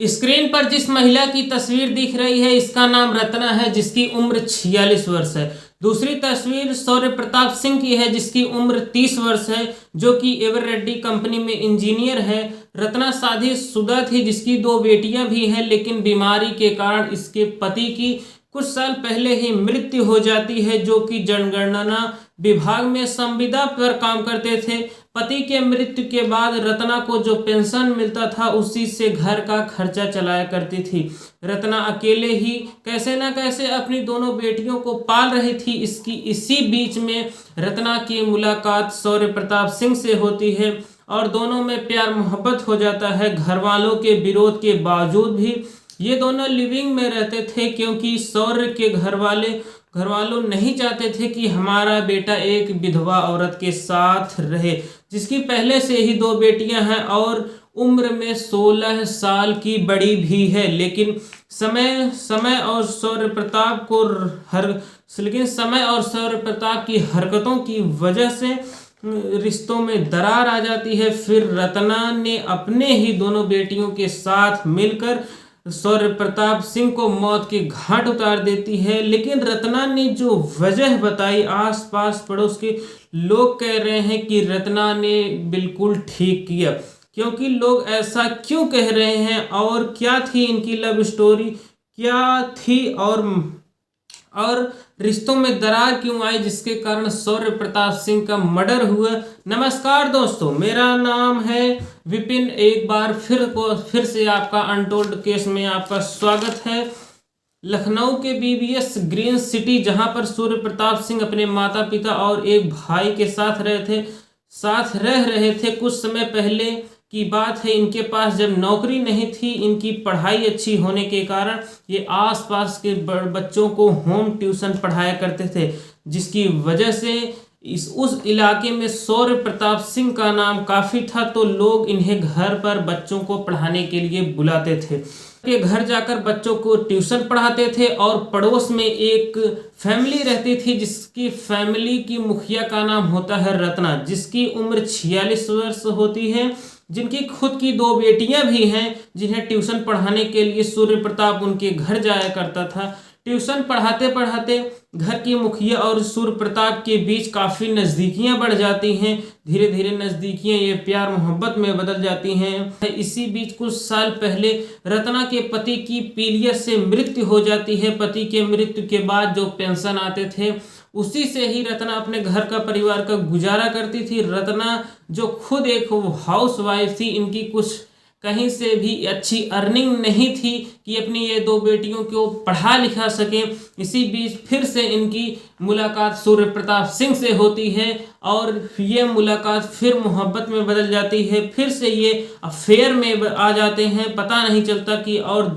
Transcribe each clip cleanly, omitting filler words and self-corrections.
Screen पर जिस महिला की तस्वीर दिख रही है इसका नाम रत्ना है, जिसकी उम्र 46 वर्ष है। दूसरी तस्वीर शौर्य प्रताप सिंह की है, जिसकी उम्र 30 वर्ष है, जो कि एवर रेड्डी कंपनी में इंजीनियर है। रत्ना शादीशुदा थी, जिसकी 2 बेटियां भी हैं, लेकिन बीमारी के कारण इसके पति की कुछ साल पहले ही मृत्यु हो जाती है, जो कि जनगणना विभाग में संविदा पर काम करते थे। पति के मृत्यु के बाद रत्ना को जो पेंशन मिलता था उसी से घर का खर्चा चलाया करती थी। रत्ना अकेले ही कैसे ना कैसे अपनी दोनों बेटियों को पाल रही थी। इसी बीच में रत्ना की मुलाकात शौर्य प्रताप सिंह से होती है और दोनों में प्यार मोहब्बत हो जाता है। घर वालों के विरोध के बावजूद भी ये दोनों लिविंग में रहते थे, क्योंकि शौर्य के घर वालों नहीं चाहते थे कि हमारा बेटा एक विधवा औरत के साथ रहे, जिसकी पहले से ही 2 बेटियां हैं और उम्र में 16 साल की बड़ी भी है। लेकिन समय और शौर्य प्रताप की हरकतों की वजह से रिश्तों में दरार आ जाती है। फिर रत्ना ने अपने ही दोनों बेटियों के साथ मिलकर शौर्य प्रताप सिंह को मौत के घाट उतार देती है। लेकिन रत्ना ने जो वजह बताई, आसपास पड़ोस के लोग कह रहे हैं कि रत्ना ने बिल्कुल ठीक किया। क्योंकि लोग ऐसा क्यों कह रहे हैं और क्या थी इनकी लव स्टोरी, क्या थी और रिश्तों में दरार क्यों आई, जिसके कारण शौर्य प्रताप सिंह का मर्डर हुआ। नमस्कार दोस्तों, मेरा नाम है विपिन। एक बार फिर से आपका अनटोल्ड केस में आपका स्वागत है। लखनऊ के बीबीएस ग्रीन सिटी, जहां पर सूर्य प्रताप सिंह अपने माता पिता और एक भाई के साथ रह रहे थे। कुछ समय पहले की बात है, इनके पास जब नौकरी नहीं थी, इनकी पढ़ाई अच्छी होने के कारण ये आसपास के बच्चों को होम ट्यूशन पढ़ाया करते थे, जिसकी वजह से उस इलाके में शौर्य प्रताप सिंह का नाम काफ़ी था। तो लोग इन्हें घर पर बच्चों को पढ़ाने के लिए बुलाते थे, के घर जाकर बच्चों को ट्यूशन पढ़ाते थे। और पड़ोस में एक फैमिली रहती थी, जिसकी फैमिली की मुखिया का नाम होता है रत्ना, जिसकी उम्र 46 वर्ष होती है, जिनकी खुद की 2 बेटियां भी हैं, जिन्हें ट्यूशन पढ़ाने के लिए सूर्य प्रताप उनके घर जाया करता था। ट्यूशन पढ़ाते पढ़ाते घर की मुखिया और सूर्य प्रताप के बीच काफ़ी नज़दीकियां बढ़ जाती हैं। धीरे धीरे नज़दीकियां ये प्यार मोहब्बत में बदल जाती हैं। इसी बीच कुछ साल पहले रत्ना के पति की पीलियस से मृत्यु हो जाती है। पति के मृत्यु के बाद जो पेंशन आते थे उसी से ही रत्ना अपने घर का परिवार का गुजारा करती थी। रत्ना जो खुद एक हाउस वाइफ थी, इनकी कुछ कहीं से भी अच्छी अर्निंग नहीं थी कि अपनी ये 2 बेटियों को पढ़ा लिखा सकें। इसी बीच फिर से इनकी मुलाकात सूर्य प्रताप सिंह से होती है और ये मुलाकात फिर मोहब्बत में बदल जाती है। फिर से ये अफेयर में आ जाते हैं, पता नहीं चलता कि और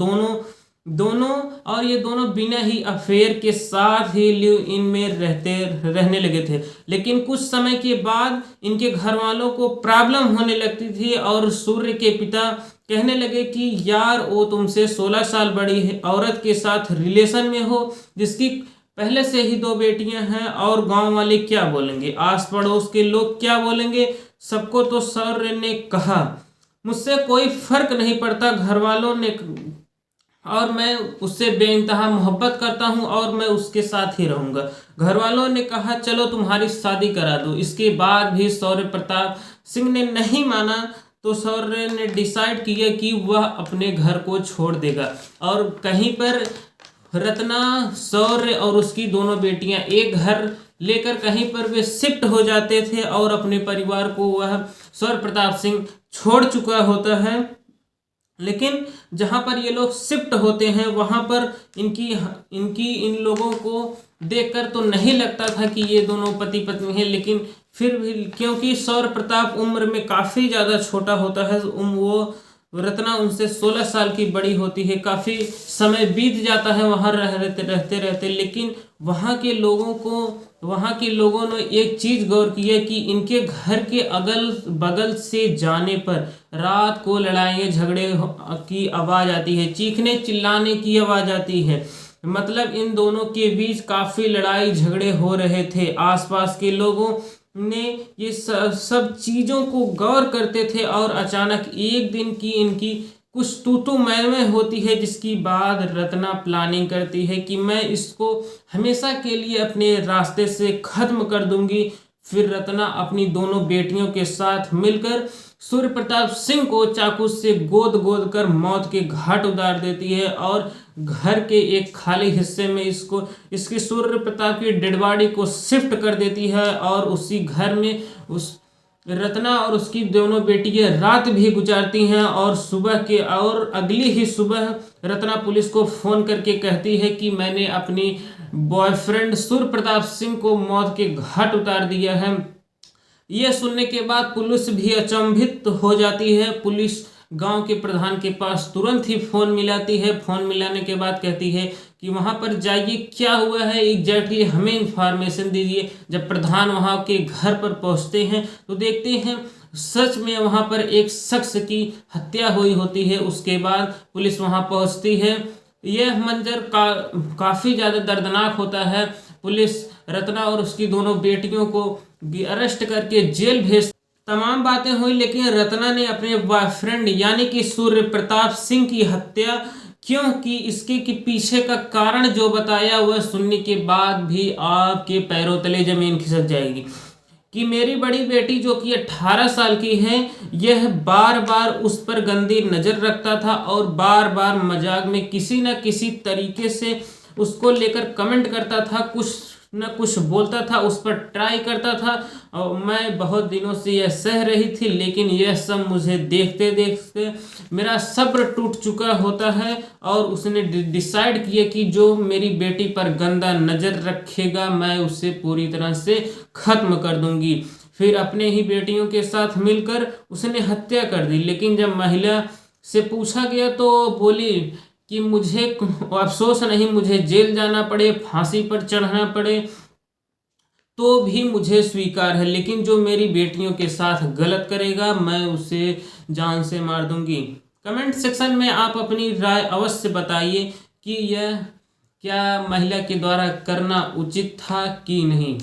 ये दोनों बिना ही अफेयर के साथ ही लिव इन में रहने लगे थे। लेकिन कुछ समय के बाद इनके घर वालों को प्रॉब्लम होने लगती थी और सूर्य के पिता कहने लगे कि यार, वो तुमसे 16 साल बड़ी है औरत के साथ रिलेशन में हो, जिसकी पहले से ही 2 बेटियां हैं, और गांव वाले क्या बोलेंगे, आस पड़ोस के लोग क्या बोलेंगे। सबको तो सूर्य ने कहा मुझसे कोई फर्क नहीं पड़ता, घर वालों ने, और मैं उससे बेइंतहा मोहब्बत करता हूं और मैं उसके साथ ही रहूंगा। घर वालों ने कहा चलो तुम्हारी शादी करा दो। इसके बाद भी शौर्य प्रताप सिंह ने नहीं माना, तो शौर्य ने डिसाइड किया कि वह अपने घर को छोड़ देगा और कहीं पर रत्ना, शौर्य और उसकी दोनों बेटियां एक घर लेकर कहीं पर वे शिफ्ट हो जाते थे और अपने परिवार को वह शौर्य प्रताप सिंह छोड़ चुका होता है। लेकिन जहाँ पर ये लोग शिफ्ट होते हैं वहाँ पर इन लोगों को देखकर तो नहीं लगता था कि ये दोनों पति पत्नी हैं। लेकिन फिर भी क्योंकि शौर्य प्रताप उम्र में काफ़ी ज़्यादा छोटा होता है, वो रत्ना उनसे 16 साल की बड़ी होती है। काफ़ी समय बीत जाता है वहाँ रहते। लेकिन वहाँ के लोगों ने एक चीज़ गौर किया कि इनके घर के अगल बगल से जाने पर रात को लड़ाइयाँ झगड़े की आवाज़ आती है, चीखने चिल्लाने की आवाज़ आती है। मतलब इन दोनों के बीच काफ़ी लड़ाई झगड़े हो रहे थे। आसपास के लोगों ने ये सब चीज़ों को गौर करते थे और अचानक एक दिन की इनकी कुछ तू मैं होती है, जिसकी बाद रत्ना प्लानिंग करती है कि मैं इसको हमेशा के लिए अपने रास्ते से खत्म कर दूंगी। फिर रत्ना अपनी दोनों बेटियों के साथ मिलकर सूर्य प्रताप सिंह को चाकू से गोद गोद कर मौत के घाट उतार देती है और घर के एक खाली हिस्से में इसकी सूर्य प्रताप की डेड बॉडी को शिफ्ट कर देती है और उसी घर में उस रत्ना और उसकी दोनों बेटियां रात भी गुजारती हैं। और अगली ही सुबह रत्ना पुलिस को फोन करके कहती है कि मैंने अपनी बॉयफ्रेंड सूर्य प्रताप सिंह को मौत के घाट उतार दिया है। यह सुनने के बाद पुलिस भी अचंभित हो जाती है। पुलिस गांव के प्रधान के पास तुरंत ही फोन मिलाती है। फोन मिलाने के बाद कहती है कि वहां पर जाइए, क्या हुआ है एग्जैक्टली हमें इंफॉर्मेशन दीजिए। जब प्रधान वहां के घर पर पहुंचते हैं तो देखते हैं सच में वहां पर एक शख्स की हत्या हुई होती है। उसके बाद पुलिस वहां पहुंचती है। यह मंजर काफी ज्यादा दर्दनाक होता है। पुलिस रत्ना और उसकी दोनों बेटियों को भी अरेस्ट करके जेल भेज। तमाम बातें हुई, लेकिन रत्ना ने अपने बॉयफ्रेंड यानी कि सूर्य प्रताप सिंह की हत्या क्योंकि इसके कि पीछे का कारण जो बताया वह सुनने के बाद भी आपके पैरों तले जमीन खिसक जाएगी। कि मेरी बड़ी बेटी जो कि 18 साल की है, यह बार बार उस पर गंदी नजर रखता था और बार बार मजाक में किसी न किसी तरीके से उसको लेकर कमेंट करता था, कुछ न कुछ बोलता था, उस पर ट्राई करता था। और मैं बहुत दिनों से यह सह रही थी, लेकिन यह सब मुझे देखते देखते मेरा सब्र टूट चुका होता है और उसने डिसाइड किया कि जो मेरी बेटी पर गंदा नज़र रखेगा मैं उसे पूरी तरह से ख़त्म कर दूंगी। फिर अपने ही बेटियों के साथ मिलकर उसने हत्या कर दी। लेकिन जब महिला से पूछा गया तो बोली कि मुझे अफसोस नहीं, मुझे जेल जाना पड़े, फांसी पर चढ़ना पड़े तो भी मुझे स्वीकार है, लेकिन जो मेरी बेटियों के साथ गलत करेगा मैं उसे जान से मार दूंगी। कमेंट सेक्शन में आप अपनी राय अवश्य बताइए कि यह क्या महिला के द्वारा करना उचित था कि नहीं।